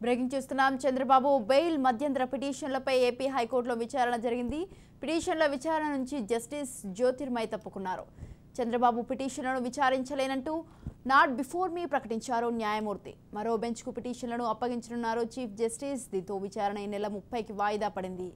Breaking చూస్తున్నాం. Chandrababu bail మధ్యంతర పిటిషన్లపై AP హైకోర్టులో విచారణ జరిగింది. పిటిషన్ల విచారణ నుంచి జస్టిస్ జ్యోతిర్మయి తప్పుకున్నారు. చంద్రబాబు పిటిషన్లను విచారించలేనంటూ నాట్ బిఫోర్ మీ ప్రకటించారు న్యాయమూర్తి. మరో బెంచ్కు పిటిషన్లను అప్పగించనున్నారు చీఫ్ జస్టిస్. దీంతో విచారణ ఈ నెల 30కి వాయిదా పడింది.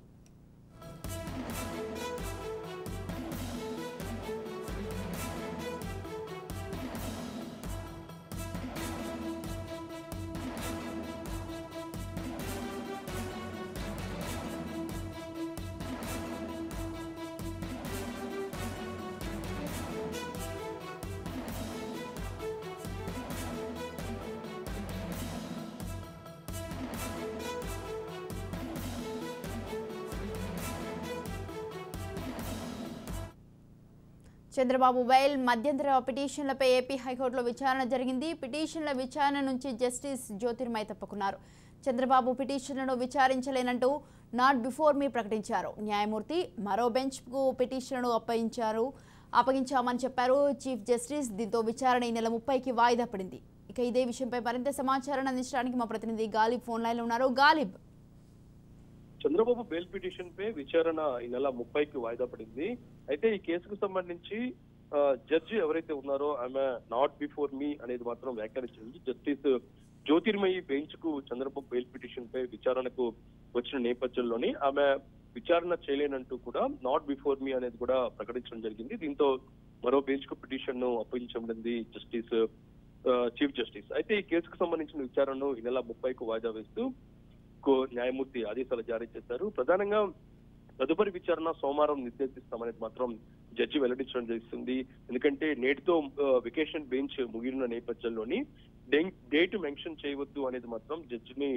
చంద్రబాబు బెయిల్ మధ్యంతర పిటిషన్లపై ఏపీ హైకోర్టులో విచారణ జరిగింది. పిటిషన్ల విచారణ నుంచి జస్టిస్ జ్యోతిర్మయి తప్పుకున్నారు. చంద్రబాబు పిటిషన్లను విచారించలేనంటూ నాట్ బిఫోర్ మీ ప్రకటించారు న్యాయమూర్తి. మరో బెంచ్కు పిటిషన్లను అప్పగించామని చెప్పారు చీఫ్ జస్టిస్. దీంతో విచారణ ఈ నెల 30కి వాయిదా పడింది. ఇక ఇదే విషయంపై మరింత సమాచారాన్ని అందించడానికి మా ప్రతినిధి గాలిబ్ ఫోన్ లైన్లో ఉన్నారు. గాలిబ్, చంద్రబాబు బెయిల్ పిటిషన్ పై విచారణ ఈ నెల 30కి వాయిదా పడింది. అయితే ఈ కేసుకు సంబంధించి జడ్జి ఎవరైతే ఉన్నారో ఆమె నాట్ బిఫోర్ మీ అనేది మాత్రం వ్యాఖ్యానించింది. జస్టిస్ జ్యోతిర్మయి బెంచ్ కు చంద్రబాబు బెయిల్ పిటిషన్ పై విచారణకు వచ్చిన నేపథ్యంలోని ఆమె విచారణ చేయలేనంటూ కూడా నాట్ బిఫోర్ మీ అనేది కూడా ప్రకటించడం జరిగింది. దీంతో మరో బెంచ్ కు పిటిషన్ ను అప్పగించబడింది జస్టిస్ చీఫ్ జస్టిస్. అయితే ఈ కేసుకు సంబంధించిన విచారణను ఈ నెల 30కు వాయిదా వేస్తూ న్యాయమూర్తి ఆదేశాలు జారీ చేశారు. ప్రధానంగా తదుపరి విచారణ సోమవారం నిర్దేశిస్తామనేది మాత్రం జడ్జి వెల్లడించడం చేస్తుంది. ఎందుకంటే నేటితో వెకేషన్ బెంచ్ ముగిన నేపథ్యంలోని డేట్ మెన్షన్ చేయవద్దు అనేది మాత్రం జడ్జిని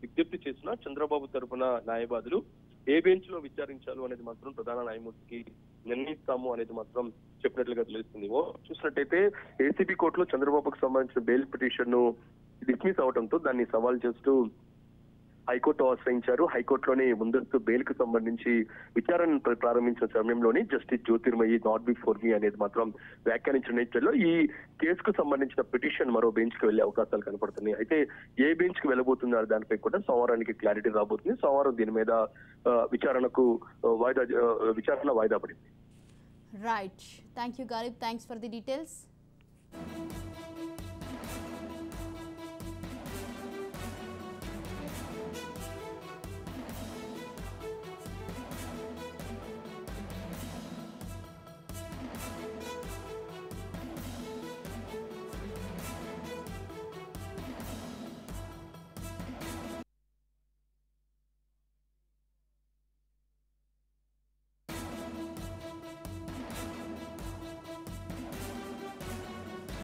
విజ్ఞప్తి చేసిన చంద్రబాబు తరఫున న్యాయవాదులు ఏ బెంచ్ లో విచారించాలో అనేది మాత్రం ప్రధాన న్యాయమూర్తికి నిర్ణయిస్తాము అనేది మాత్రం చెప్పినట్లుగా తెలుస్తుంది. చూసినట్టయితే ఏసీబీ కోర్టులో చంద్రబాబుకు సంబంధించిన బెయిల్ పిటిషన్ ను డిస్మిస్ అవడంతో దాన్ని సవాల్ చేస్తూ హైకోర్టు ఆశ్రయించారు. హైకోర్టులోని ముందస్తు బెయిల్ కు సంబంధించి విచారణ ప్రారంభించిన సమయంలోని justice Jyothirmayi not before me అనేది మాత్రం వ్యాఖ్యానించిన నేపథ్యంలో ఈ కేసుకు సంబంధించిన పిటిషన్ మరో బెంచ్ కి వెళ్లే అవకాశాలు కనపడుతున్నాయి. అయితే ఏ బెంచ్ కి వెళ్ళబోతున్నారు దానిపై కూడా సోమవారానికి క్లారిటీ రాబోతుంది. సోమవారం దీని మీద విచారణ వాయిదా పడింది. Right, thank you Ghalib, thanks for the details.